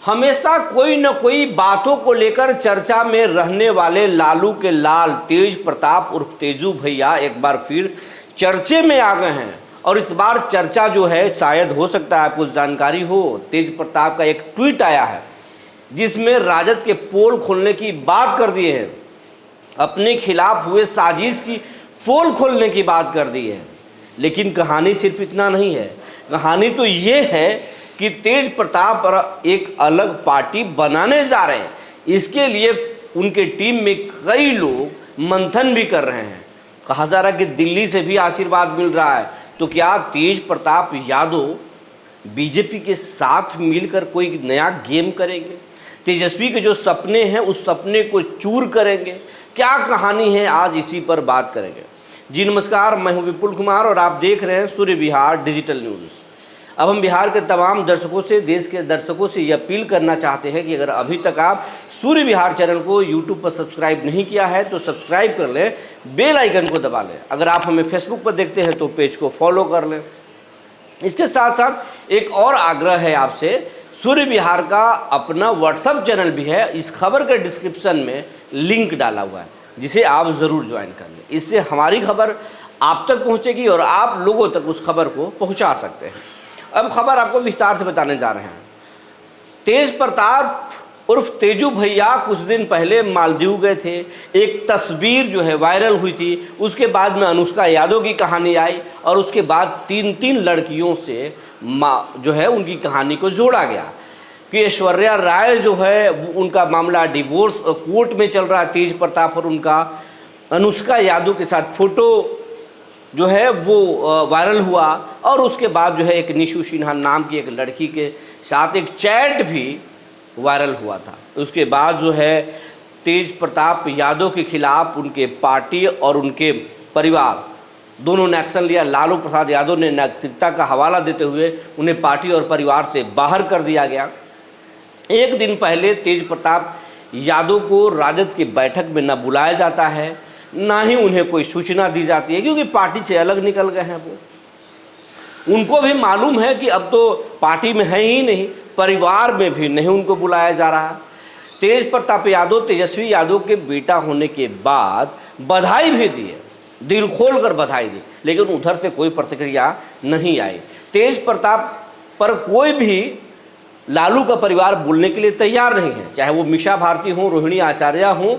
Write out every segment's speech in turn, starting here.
हमेशा कोई न कोई बातों को लेकर चर्चा में रहने वाले लालू के लाल तेज प्रताप उर्फ तेजू भैया एक बार फिर चर्चे में आ गए हैं। और इस बार चर्चा जो है, शायद हो सकता है आपको जानकारी हो, तेज प्रताप का एक ट्वीट आया है जिसमें राजद के पोल खोलने की बात कर दिए हैं, अपने खिलाफ हुए साजिश की पोल खोलने की बात कर दी है। लेकिन कहानी सिर्फ इतना नहीं है, कहानी तो ये है कि तेज प्रताप पर एक अलग पार्टी बनाने जा रहे हैं। इसके लिए उनके टीम में कई लोग मंथन भी कर रहे हैं। कहा जा रहा है कि दिल्ली से भी आशीर्वाद मिल रहा है। तो क्या तेज प्रताप यादव बीजेपी के साथ मिलकर कोई नया गेम करेंगे? तेजस्वी के जो सपने हैं उस सपने को चूर करेंगे? क्या कहानी है, आज इसी पर बात करेंगे। जी नमस्कार, मैं हूं विपुल कुमार और आप देख रहे हैं सूर्य विहार डिजिटल न्यूज़। अब हम बिहार के तमाम दर्शकों से, देश के दर्शकों से ये अपील करना चाहते हैं कि अगर अभी तक आप सूर्य विहार चैनल को यूट्यूब पर सब्सक्राइब नहीं किया है तो सब्सक्राइब कर लें, बेल आइकन को दबा लें। अगर आप हमें फेसबुक पर देखते हैं तो पेज को फॉलो कर लें। इसके साथ साथ एक और आग्रह है आपसे, सूर्य विहार का अपना व्हाट्सएप चैनल भी है। इस खबर के डिस्क्रिप्शन में लिंक डाला हुआ है, जिसे आप ज़रूर ज्वाइन कर लें। इससे हमारी खबर आप तक पहुंचेगी और आप लोगों तक उस खबर को पहुंचा सकते हैं। अब खबर आपको विस्तार से बताने जा रहे हैं। तेज प्रताप उर्फ तेजू भैया कुछ दिन पहले मालदीव गए थे। एक तस्वीर जो है वायरल हुई थी, उसके बाद में अनुष्का यादव की कहानी आई और उसके बाद तीन लड़कियों से जो है उनकी कहानी को जोड़ा गया कि ऐश्वर्या राय जो है उनका मामला डिवोर्स कोर्ट में चल रहा है। तेज प्रताप और उनका अनुष्का यादव के साथ फोटो जो है वो वायरल हुआ और उसके बाद जो है एक निशु सिन्हा नाम की एक लड़की के साथ एक चैट भी वायरल हुआ था। उसके बाद जो है तेज प्रताप यादव के खिलाफ उनके पार्टी और उनके परिवार दोनों ने एक्शन लिया। लालू प्रसाद यादव ने नैतिकता का हवाला देते हुए उन्हें पार्टी और परिवार से बाहर कर दिया गया। एक दिन पहले तेज प्रताप यादव को राजद की बैठक में न बुलाया जाता है, ना ही उन्हें कोई सूचना दी जाती है, क्योंकि पार्टी से अलग निकल गए हैं। वो उनको भी मालूम है कि अब तो पार्टी में है ही नहीं, परिवार में भी नहीं उनको बुलाया जा रहा। तेज प्रताप यादव तेजस्वी यादव के बेटा होने के बाद बधाई भी दी है, दिल खोल कर बधाई दी, लेकिन उधर से कोई प्रतिक्रिया नहीं आई। तेज प्रताप पर कोई भी लालू का परिवार बोलने के लिए तैयार नहीं है, चाहे वो मीसा भारती हों, रोहिणी आचार्य हों,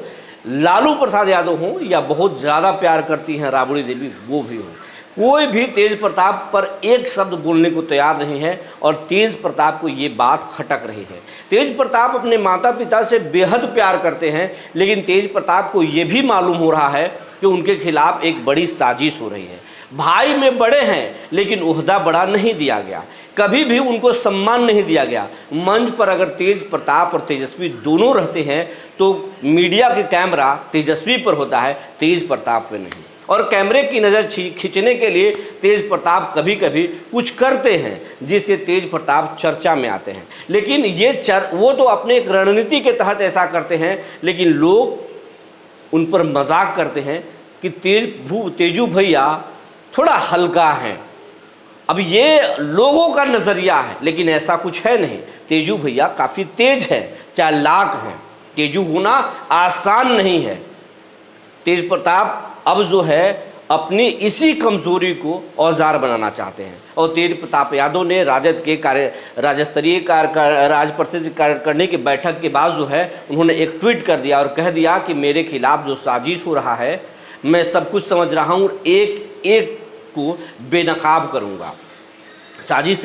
लालू प्रसाद यादव हों या बहुत ज़्यादा प्यार करती हैं राबड़ी देवी वो भी हों। कोई भी तेज प्रताप पर एक शब्द बोलने को तैयार नहीं है और तेज प्रताप को ये बात खटक रही है। तेज प्रताप अपने माता पिता से बेहद प्यार करते हैं, लेकिन तेज प्रताप को ये भी मालूम हो रहा है कि उनके खिलाफ एक बड़ी साजिश हो रही है। भाई में बड़े हैं लेकिन ओहदा बड़ा नहीं दिया गया, कभी भी उनको सम्मान नहीं दिया गया। मंच पर अगर तेज प्रताप और तेजस्वी दोनों रहते हैं तो मीडिया के कैमरा तेजस्वी पर होता है, तेज प्रताप पे नहीं। और कैमरे की नज़र खींचने के लिए तेज प्रताप कभी कभी कुछ करते हैं जिससे तेज प्रताप चर्चा में आते हैं। लेकिन ये वो तो अपने एक रणनीति के तहत ऐसा करते हैं, लेकिन लोग उन पर मजाक करते हैं कि तेजू भैया थोड़ा हल्का हैं। अब ये लोगों का नज़रिया है, लेकिन ऐसा कुछ है नहीं। तेजू भैया काफ़ी तेज है, चालाक हैं। तेजू होना आसान नहीं है। तेज प्रताप अब जो है अपनी इसी कमजोरी को औजार बनाना चाहते हैं और तेज प्रताप यादव ने राजद के राज्य स्तरीय राज परिषद करने की बैठक के बाद जो है उन्होंने एक ट्वीट कर दिया और कह दिया कि मेरे खिलाफ जो साजिश हो रहा है मैं सब कुछ समझ रहा हूँ, एक एक को बेनकाब करूँगा। साजिश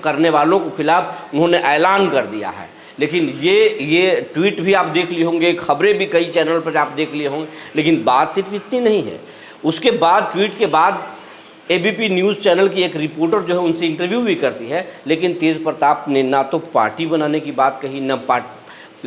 करने वालों के खिलाफ उन्होंने ऐलान कर दिया है। लेकिन ये ट्वीट भी आप देख लिए होंगे, खबरें भी कई चैनल पर आप देख लिए होंगे, लेकिन बात सिर्फ इतनी नहीं है। उसके बाद ट्वीट के बाद एबीपी न्यूज़ चैनल की एक रिपोर्टर जो है उनसे इंटरव्यू भी करती है, लेकिन तेज प्रताप ने ना तो पार्टी बनाने की बात कही, न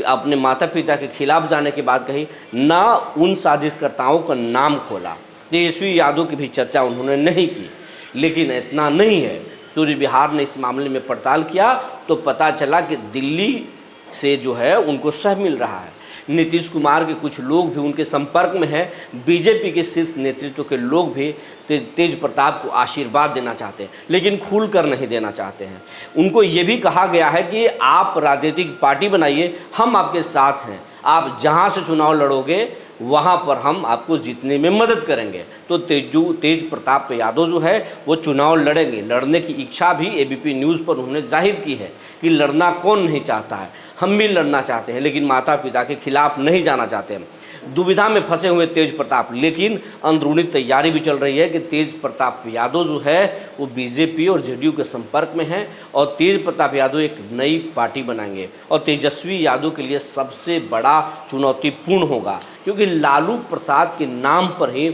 अपने माता पिता के खिलाफ जाने की बात कही, ना उन साजिशकर्ताओं का नाम खोला। तेजस्वी यादव की भी चर्चा उन्होंने नहीं की। लेकिन इतना नहीं है, सूर्य विहार ने इस मामले में पड़ताल किया तो पता चला कि दिल्ली से जो है उनको सह मिल रहा है। नीतीश कुमार के कुछ लोग भी उनके संपर्क में हैं। बीजेपी के शीर्ष नेतृत्व के लोग भी तेज प्रताप को आशीर्वाद देना चाहते हैं, लेकिन खुलकर नहीं देना चाहते हैं। उनको ये भी कहा गया है कि आप राजनीतिक पार्टी बनाइए, हम आपके साथ हैं, आप जहां से चुनाव लड़ोगे वहां पर हम आपको जीतने में मदद करेंगे। तो तेज प्रताप यादव जो है वो चुनाव लड़ेंगे। लड़ने की इच्छा भी एबीपी न्यूज़ पर उन्होंने जाहिर की है कि लड़ना कौन नहीं चाहता है, हम भी लड़ना चाहते हैं, लेकिन माता पिता के खिलाफ नहीं जाना चाहते हैं। दुविधा में फंसे हुए तेज प्रताप, लेकिन अंदरूनी तैयारी भी चल रही है कि तेज प्रताप यादव जो है वो बीजेपी और जेडीयू के संपर्क में है और तेज प्रताप यादव एक नई पार्टी बनाएंगे और तेजस्वी यादव के लिए सबसे बड़ा चुनौतीपूर्ण होगा, क्योंकि लालू प्रसाद के नाम पर ही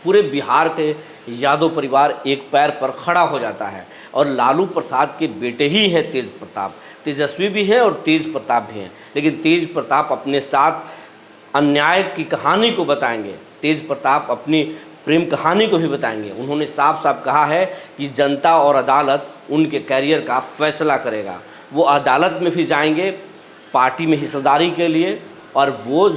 पूरे बिहार के यादव परिवार एक पैर पर खड़ा हो जाता है और लालू प्रसाद के बेटे ही हैं तेज प्रताप। तेजस्वी भी हैं और तेज प्रताप भी हैं, लेकिन तेज प्रताप अपने साथ अन्याय की कहानी को बताएंगे। तेज प्रताप अपनी प्रेम कहानी को भी बताएंगे। उन्होंने साफ साफ कहा है कि जनता और अदालत उनके कैरियर का फैसला करेगा। वो अदालत में भी जाएंगे पार्टी में हिस्सेदारी के लिए, और वो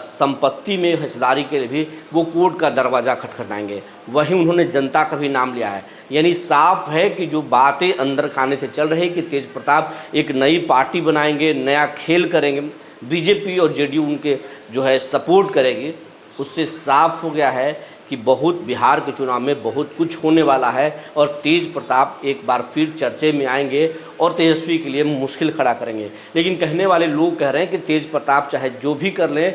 संपत्ति में हिस्सेदारी के लिए भी वो कोर्ट का दरवाज़ा खटखटाएंगे। वहीं उन्होंने जनता का भी नाम लिया है। यानी साफ है कि जो बातें अंदर खाने से चल रही है कि तेज प्रताप एक नई पार्टी बनाएंगे, नया खेल करेंगे, बीजेपी और जेडीयू उनके जो है सपोर्ट करेगी, उससे साफ हो गया है कि बहुत बिहार के चुनाव में बहुत कुछ होने वाला है और तेज प्रताप एक बार फिर चर्चे में आएंगे और तेजस्वी के लिए मुश्किल खड़ा करेंगे। लेकिन कहने वाले लोग कह रहे हैं कि तेज प्रताप चाहे जो भी कर लें,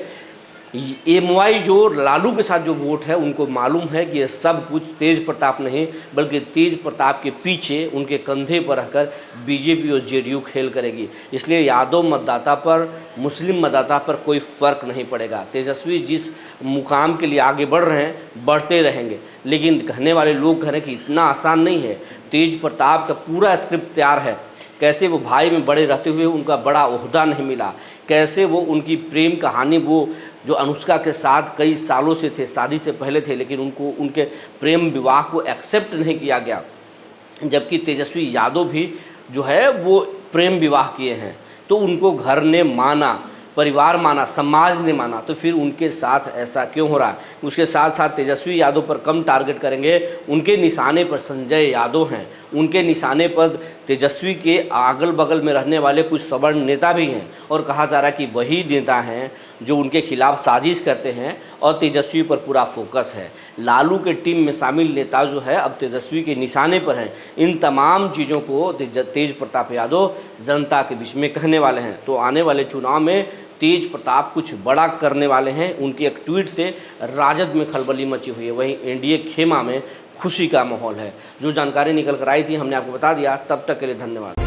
एमवाई जो लालू के साथ जो वोट है उनको मालूम है कि ये सब कुछ तेज प्रताप नहीं बल्कि तेज प्रताप के पीछे उनके कंधे पर रखकर बीजेपी और जेडीयू खेल करेगी। इसलिए यादव मतदाता पर, मुस्लिम मतदाता पर कोई फ़र्क नहीं पड़ेगा। तेजस्वी जिस मुकाम के लिए आगे बढ़ रहे हैं बढ़ते रहेंगे, लेकिन कहने वाले लोग कह रहे हैं कि इतना आसान नहीं है। तेज प्रताप का पूरा स्क्रिप्ट तैयार है, कैसे वो भाई में बड़े रहते हुए उनका बड़ा ओहदा नहीं मिला, कैसे वो उनकी प्रेम कहानी वो जो अनुष्का के साथ कई सालों से थे, शादी से पहले थे, लेकिन उनको उनके प्रेम विवाह को एक्सेप्ट नहीं किया गया, जबकि तेजस्वी यादव भी जो है वो प्रेम विवाह किए हैं, तो उनको घर ने माना, परिवार माना, समाज ने माना, तो फिर उनके साथ ऐसा क्यों हो रहा है। उसके साथ साथ तेजस्वी यादव पर कम टारगेट करेंगे, उनके निशाने पर संजय यादव हैं, उनके निशाने पर तेजस्वी के अगल बगल में रहने वाले कुछ सवर्ण नेता भी हैं और कहा जा रहा है कि वही नेता हैं जो उनके खिलाफ साजिश करते हैं और तेजस्वी पर पूरा फोकस है। लालू के टीम में शामिल नेता जो है अब तेजस्वी के निशाने पर हैं। इन तमाम चीज़ों को तेज प्रताप यादव जनता के बीच में कहने वाले हैं। तो आने वाले चुनाव में तेज प्रताप कुछ बड़ा करने वाले हैं। उनके एक ट्वीट से राजद में खलबली मची हुई है, वहीं एनडीए खेमा में खुशी का माहौल है। जो जानकारी निकल कर आई थी हमने आपको बता दिया। तब तक के लिए धन्यवाद।